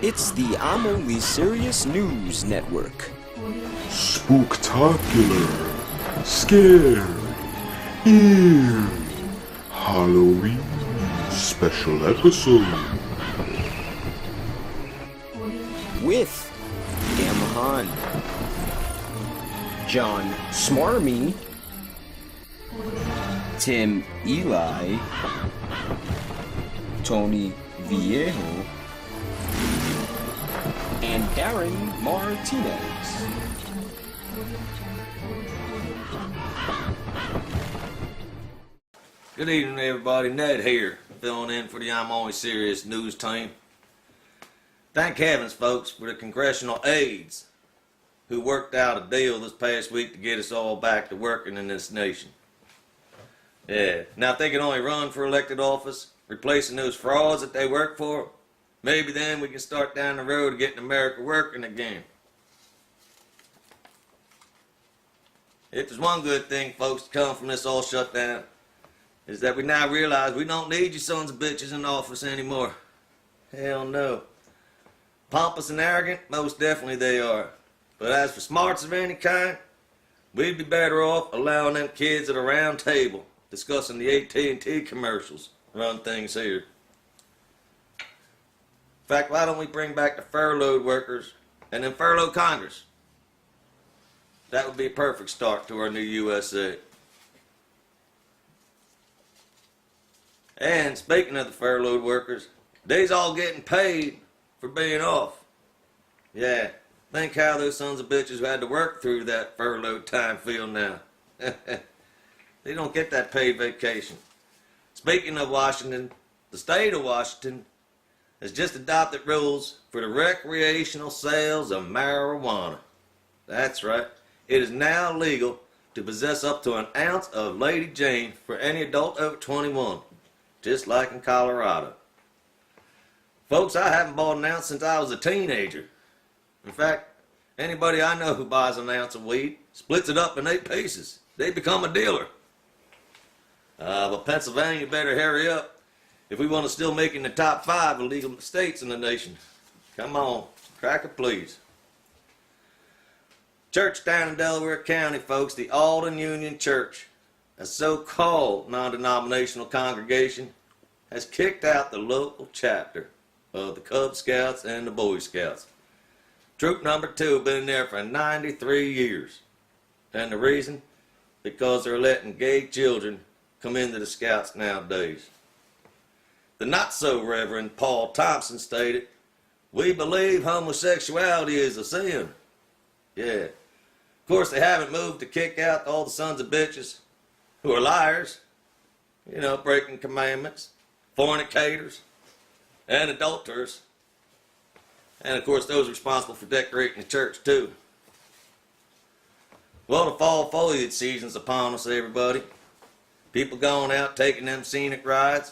It's the I'm Only Serious News Network. Spooktacular, scary, eerie, Halloween special episode. With Yamahan, John Smarmy, Tim Eli, Tony Viejo, and Darren Martinez. Good evening, everybody. Ned here, filling in for the I'm Only Serious news team. Thank heavens, folks, for the congressional aides who worked out a deal this past week to get us all back to working in this nation. Yeah, now if they can only run for elected office, replacing those frauds that they work for, maybe then we can start down the road to getting America working again. If there's one good thing, folks, to come from this all shut down, is that we now realize we don't need you sons of bitches in office anymore. Hell no. Pompous and arrogant, most definitely they are. But as for smarts of any kind, we'd be better off allowing them kids at a round table discussing the AT&T commercials run things here. In fact, why don't we bring back the furloughed workers and then furlough Congress? That would be a perfect start to our new USA. And speaking of the furloughed workers, they's all getting paid for being off. Yeah, think how those sons of bitches who had to work through that furloughed time feel now. They don't get that paid vacation. Speaking of Washington, the state of Washington has just adopted rules for the recreational sales of marijuana. That's right. It is now legal to possess up to an ounce of Lady Jane for any adult over 21. Just like in Colorado. Folks, I haven't bought an ounce since I was a teenager. In fact, anybody I know who buys an ounce of weed splits it up in 8 pieces. They become a dealer. But Pennsylvania better hurry up if we want to still make it in the top 5 illegal states in the nation. Come on, cracker please. Church down in Delaware County, folks, the Alden Union Church, a so-called non-denominational congregation, has kicked out the local chapter of the Cub Scouts and the Boy Scouts. Troop number 2 have been there for 93 years. And the reason? Because they're letting gay children come into the Scouts nowadays. The not-so-Reverend Paul Thompson stated, "We believe homosexuality is a sin." Yeah. Of course, they haven't moved to kick out all the sons of bitches who are liars, you know, breaking commandments, fornicators, and adulterers. And of course, those responsible for decorating the church too. Well, the fall foliage season's upon us, everybody. People going out taking them scenic rides.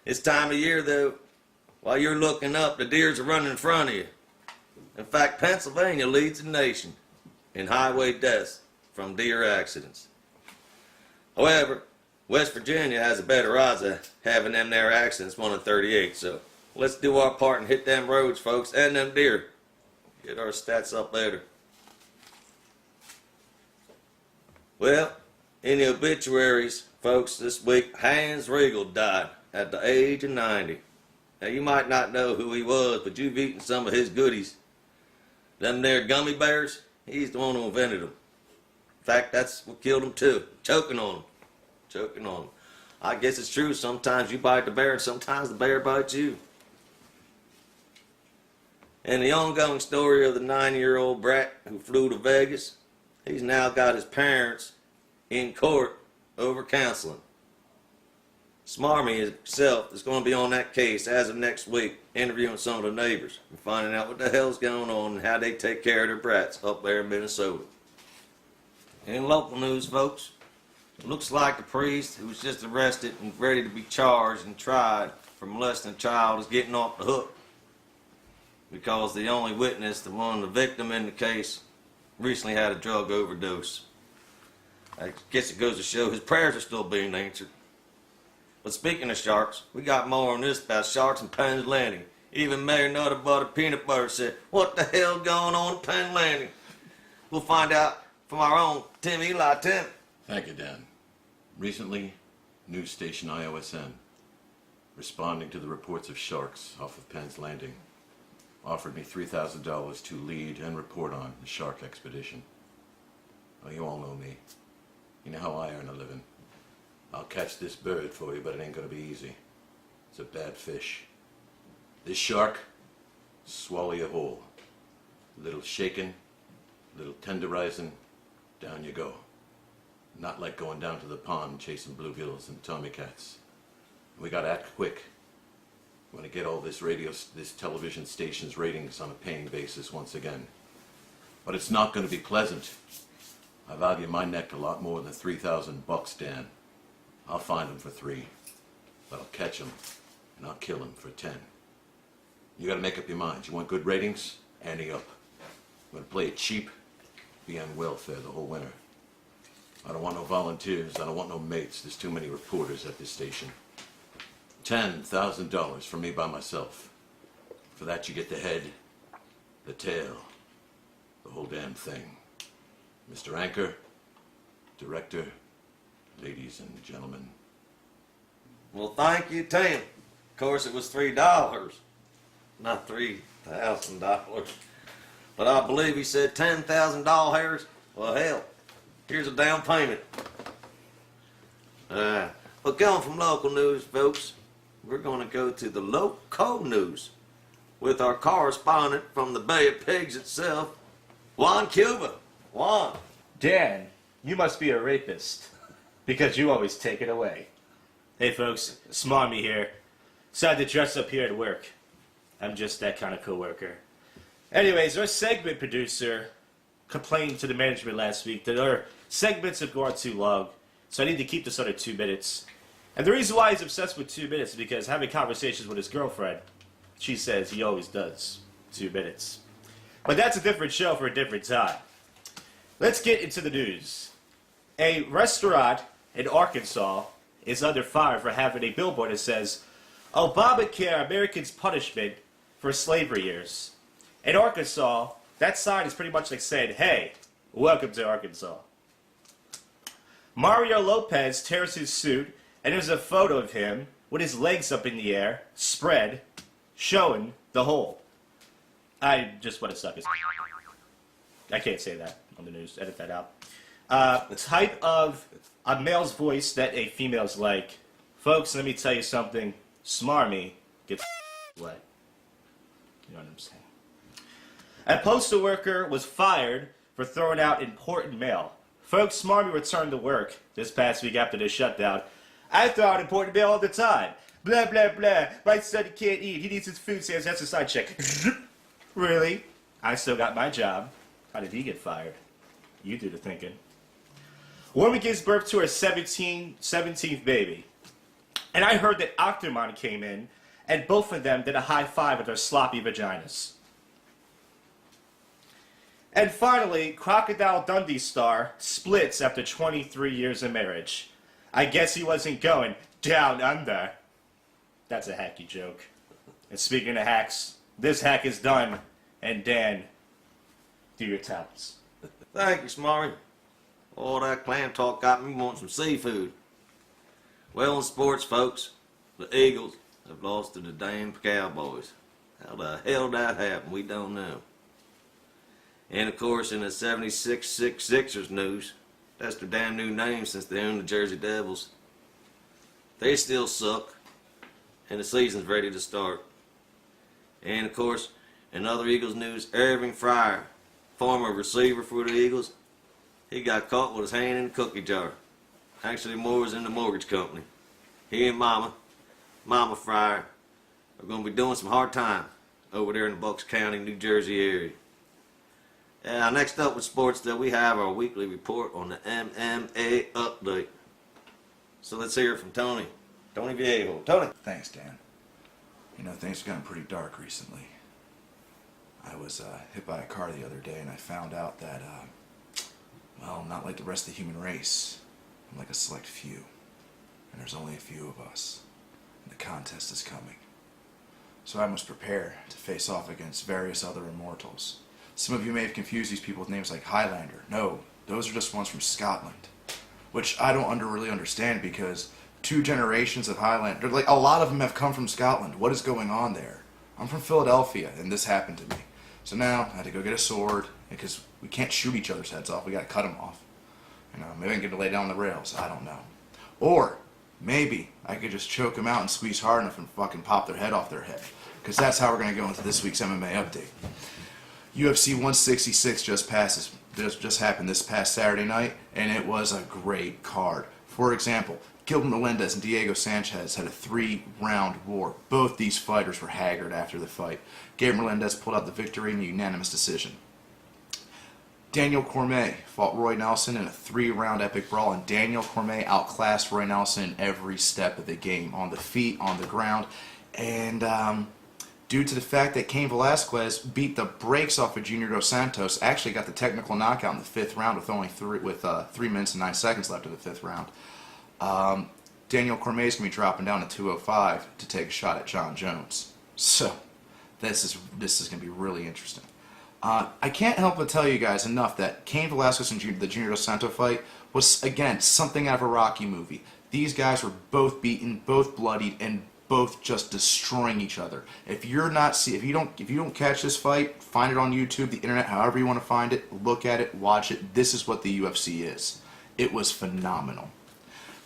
It's time of year, though. While you're looking up, the deers are running in front of you. In fact, Pennsylvania leads the nation in highway deaths from deer accidents. However, West Virginia has a better odds of having them there accidents, 1 in 38. So let's do our part and hit them roads, folks, and them deer. Get our stats up better. Well, in the obituaries, folks, this week, Hans Riegel died at the age of 90. Now, you might not know who he was, but you've eaten some of his goodies. Them there gummy bears, he's the one who invented them. In fact, that's what killed him too. Choking on him. Choking on him. I guess it's true. Sometimes you bite the bear and sometimes the bear bites you. And the ongoing story of the 9-year-old brat who flew to Vegas, he's now got his parents in court over counseling. Smarmy himself is going to be on that case as of next week, interviewing some of the neighbors and finding out what the hell's going on and how they take care of their brats up there in Minnesota. In local news, folks, it looks like the priest who was just arrested and ready to be charged and tried for molesting a child is getting off the hook because the only witness, the victim in the case, recently had a drug overdose. I guess it goes to show his prayers are still being answered. But speaking of sharks, we got more on this about sharks in Penn's Landing. Even Mayor Nutter Butter Peanut Butter said, "What the hell going on at Penn Landing?" We'll find out from our own Tim Eli. Tim. Thank you, Dan. Recently, news station IOSN, responding to the reports of sharks off of Penn's Landing, offered me $3,000 to lead and report on the shark expedition. Well, you all know me. You know how I earn a living. I'll catch this bird for you, but it ain't gonna be easy. It's a bad fish. This shark, swallow you whole. A little shaken, a little tenderizing, down you go. Not like going down to the pond chasing bluegills and tommycats. We gotta act quick. We wanna get all this television station's ratings on a paying basis once again. But it's not gonna be pleasant. I value my neck a lot more than $3,000, Dan. I'll find him for $3, but I'll catch him and I'll kill him for $10. You gotta make up your mind. You want good ratings? Ante up. You wanna play it cheap? Be on welfare the whole winter. I don't want no volunteers. I don't want no mates. There's too many reporters at this station. $10,000 for me by myself. For that you get the head, the tail, the whole damn thing. Mr. Anchor, director, ladies and gentlemen. Well, thank you, Tim. Of course, it was $3, not $3,000. But I believe he said $10,000. Well, hell, here's a down payment. But going from local news, folks, we're going to go to the local news with our correspondent from the Bay of Pigs itself, Juan Cuba. Juan. Dan, you must be a rapist, because you always take it away. Hey folks, Smarmy here. Decided to dress up here at work. I'm just that kind of coworker. Anyways, our segment producer complained to the management last week that our segments have gone too long, so I need to keep this under 2 minutes. And the reason why he's obsessed with 2 minutes is because having conversations with his girlfriend, she says he always does 2 minutes. But that's a different show for a different time. Let's get into the news. A restaurant in Arkansas is under fire for having a billboard that says, "Obamacare, Americans' punishment for slavery years." In Arkansas, that sign is pretty much like saying, "Hey, welcome to Arkansas." Mario Lopez tears his suit, and there's a photo of him with his legs up in the air, spread, showing the hole. I just want to suck his... I can't say that on the news. Edit that out. Type of a male's voice that a female's like. Folks, let me tell you something. Smarmy gets wet. You know what I'm saying? A postal worker was fired for throwing out important mail. Folks, Smarmy returned to work this past week after the shutdown. "I throw out important mail all the time. Blah, blah, blah. My son can't eat. He needs his food stamps. That's a side check." Really? I still got my job. How did he get fired? You do the thinking. Woman gives birth to her 17th baby. And I heard that Octomon came in, and both of them did a high five with their sloppy vaginas. And finally, Crocodile Dundee star splits after 23 years of marriage. I guess he wasn't going down under. That's a hacky joke. And speaking of hacks, this hack is done. And Dan, do your talents. Thank you, Smarty. All that clam talk got me wanting some seafood. Well, in sports, folks, the Eagles have lost to the damn Cowboys. How the hell that happened, we don't know. And of course, in the 76 Sixers news, that's their damn new name since they own the Jersey Devils. They still suck, and the season's ready to start. And of course, in other Eagles news, Irving Fryer, former receiver for the Eagles, he got caught with his hand in a cookie jar. Actually, more was in the mortgage company. He and Mama Fryer, are going to be doing some hard time over there in the Bucks County, New Jersey area. Next up with sports, though, we have our weekly report on the MMA update. So let's hear it from Tony. Tony Viejo. Tony. Thanks, Dan. You know, things have gotten pretty dark recently. I was hit by a car the other day, and I found out that, well, I'm not like the rest of the human race. I'm like a select few. And there's only a few of us. And the contest is coming. so I must prepare to face off against various other immortals. Some of you may have confused these people with names like Highlander. No, those are just ones from Scotland, which I don't really understand because 2 generations of Highlander, like a lot of them have come from Scotland. What is going on there? I'm from Philadelphia, and this happened to me. So now I had to go get a sword because we can't shoot each other's heads off. We got to cut them off. Maybe I can get to lay down the rails. I don't know. Or maybe I could just choke them out and squeeze hard enough and fucking pop their head off their head. Because that's how we're going to go into this week's MMA update. UFC 166 just happened this past Saturday night, and it was a great card. For example, Gilbert Melendez and Diego Sanchez had a 3-round war. Both these fighters were haggard after the fight. Gabriel Melendez pulled out the victory in a unanimous decision. Daniel Cormier fought Roy Nelson in a 3-round epic brawl, and Daniel Cormier outclassed Roy Nelson in every step of the game, on the feet, on the ground, and due to the fact that Cain Velasquez beat the brakes off of Junior Dos Santos, actually got the technical knockout in the 5th round with only 3 minutes and 9 seconds left in the 5th round. Daniel Cormier is going to be dropping down to 205 to take a shot at John Jones. So this is going to be really interesting. I can't help but tell you guys enough that Cain Velasquez and the Junior Dos Santos fight was, again, something out of a Rocky movie. These guys were both beaten, both bloodied, and both just destroying each other. If you don't catch this fight, find it on YouTube, the internet, however you want to find it, look at it, watch it. This is what the UFC is. It was phenomenal.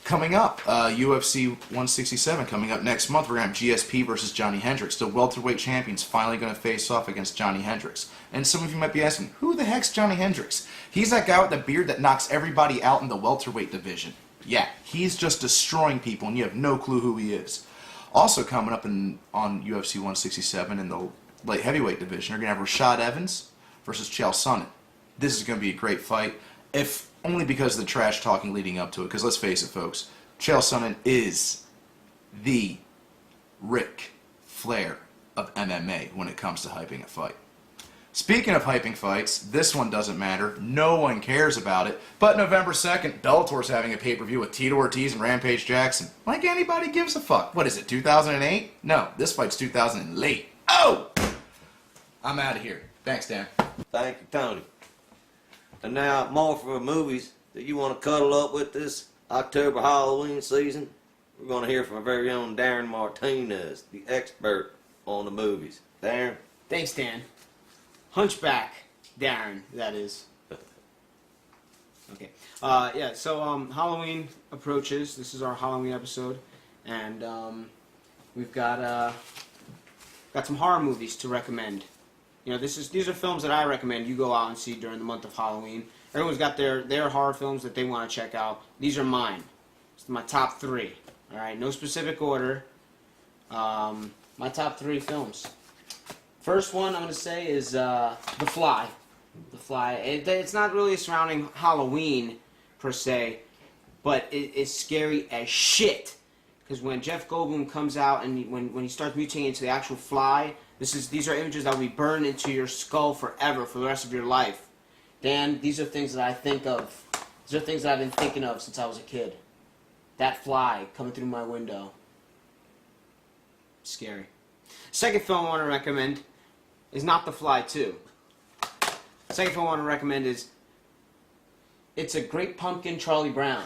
Coming up, UFC 167 coming up next month. We're going to have GSP versus Johnny Hendricks. The welterweight champion's finally going to face off against Johnny Hendricks. And some of you might be asking, who the heck's Johnny Hendricks? He's that guy with the beard that knocks everybody out in the welterweight division. Yeah, he's just destroying people, and you have no clue who he is. Also coming up on UFC 167 in the light heavyweight division, you're going to have Rashad Evans versus Chael Sonnen. This is going to be a great fight, if only because of the trash talking leading up to it. Because let's face it, folks, Chael Sonnen is the Ric Flair of MMA when it comes to hyping a fight. Speaking of hyping fights, this one doesn't matter. No one cares about it. But November 2nd, Bellator's having a pay-per-view with Tito Ortiz and Rampage Jackson. Like anybody gives a fuck. What is it, 2008? No, this fight's 2000 and late. Oh! I'm out of here. Thanks, Dan. Thank you, Tony. And now, more for movies that you want to cuddle up with this October Halloween season. We're going to hear from our very own Darren Martinez, the expert on the movies. Darren? Thanks, Dan. Hunchback Darren, that is. Okay. So Halloween approaches. This is our Halloween episode. And we've got some horror movies to recommend. These are films that I recommend you go out and see during the month of Halloween. Everyone's got their horror films that they want to check out. These are mine. It's my top 3. All right, no specific order. My top 3 films. First one I'm going to say is The Fly. The Fly. It's not really surrounding Halloween per se, but it's scary as shit. Because when Jeff Goldblum comes out and when he starts mutating into the actual fly, these are images that will be burned into your skull forever for the rest of your life. Dan, these are things that I think of. These are things that I've been thinking of since I was a kid. That fly coming through my window. Scary. Second film I want to recommend is not The Fly 2. Second film I want to recommend is It's a Great Pumpkin, Charlie Brown.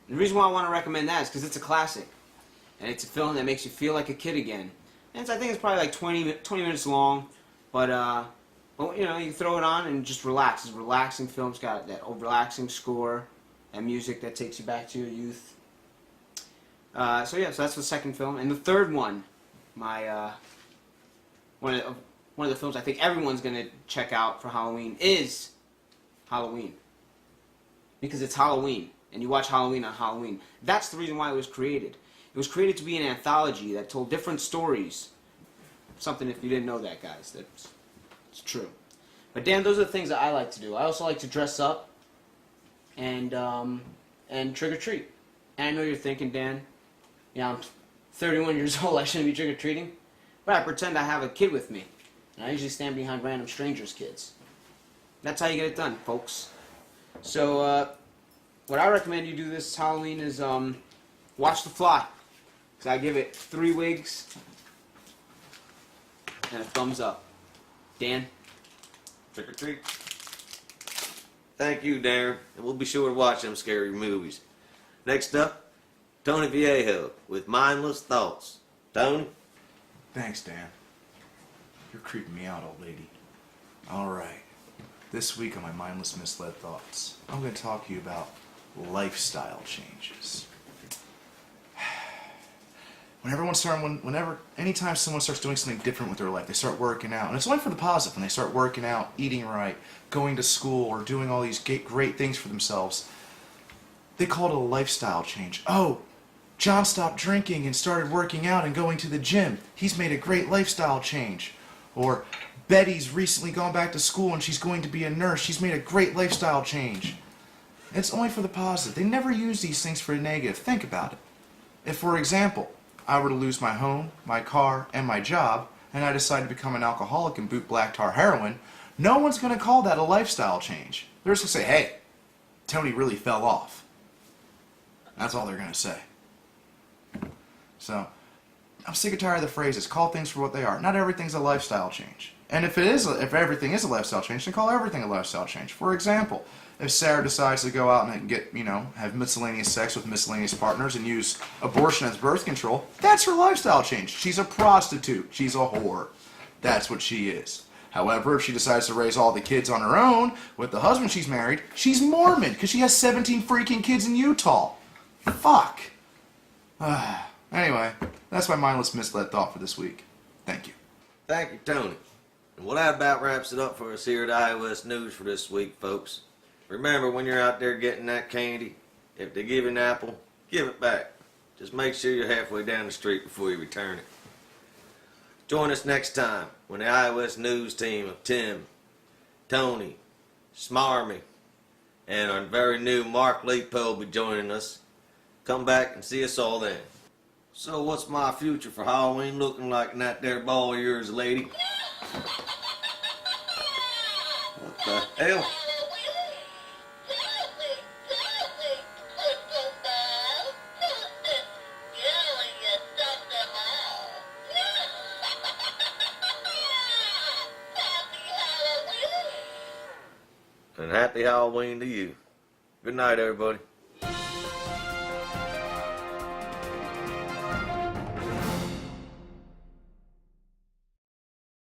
The reason why I want to recommend that is because it's a classic. And it's a film that makes you feel like a kid again. And I think it's probably like 20 minutes long. But you can throw it on and just relax. It's a relaxing film. It's got that relaxing score and music that takes you back to your youth. So that's the second film. And the third one, one of the films I think everyone's going to check out for Halloween is Halloween. Because it's Halloween, and you watch Halloween on Halloween. That's the reason why it was created. It was created to be an anthology that told different stories. Something if you didn't know that, guys. It's true. But Dan, those are the things that I like to do. I also like to dress up and trick or treat. And I know you're thinking, Dan, I'm 31 years old, I shouldn't be trick or treating. But I pretend I have a kid with me. And I usually stand behind random strangers' kids. That's how you get it done, folks. So, what I recommend you do this Halloween is watch The Fly. Because I give it 3 wigs and a thumbs up. Dan? Trick or treat. Thank you, Darren, and we'll be sure to watch them scary movies. Next up, Tony Viejo with Mindless Thoughts. Tony? Thanks, Dan. You're creeping me out, old lady. Alright. This week on my Mindless Misled Thoughts, I'm going to talk to you about lifestyle changes. Anytime someone starts doing something different with their life, they start working out, and it's only for the positive, when they start working out, eating right, going to school, or doing all these great things for themselves, they call it a lifestyle change. Oh, John stopped drinking and started working out and going to the gym. He's made a great lifestyle change. Or Betty's recently gone back to school and she's going to be a nurse. She's made a great lifestyle change. It's only for the positive. They never use these things for the negative. Think about it. If, for example, I were to lose my home, my car, and my job, and I decide to become an alcoholic and boot black tar heroin, no one's going to call that a lifestyle change. They're just going to say, hey, Tony really fell off. That's all they're going to say. So, I'm sick and tired of the phrases, call things for what they are. Not everything's a lifestyle change. And if everything is a lifestyle change, then call everything a lifestyle change. For example, if Sarah decides to go out and have miscellaneous sex with miscellaneous partners and use abortion as birth control, that's her lifestyle change. She's a prostitute. She's a whore. That's what she is. However, if she decides to raise all the kids on her own with the husband she's married, she's Mormon because she has 17 freaking kids in Utah. Fuck. Anyway, that's my mindless misled thought for this week. Thank you. Thank you, Tony. And well, that about wraps it up for us here at iOS News for this week, folks. Remember, when you're out there getting that candy, if they give you an apple, give it back. Just make sure you're halfway down the street before you return it. Join us next time when the iOS News team of Tim, Tony, Smarmy, and our very new Mark Leepo will be joining us. Come back and see us all then. So what's my future for Halloween looking like in that there ball of yours, lady? What the hell? And happy Halloween to you. Good night, everybody.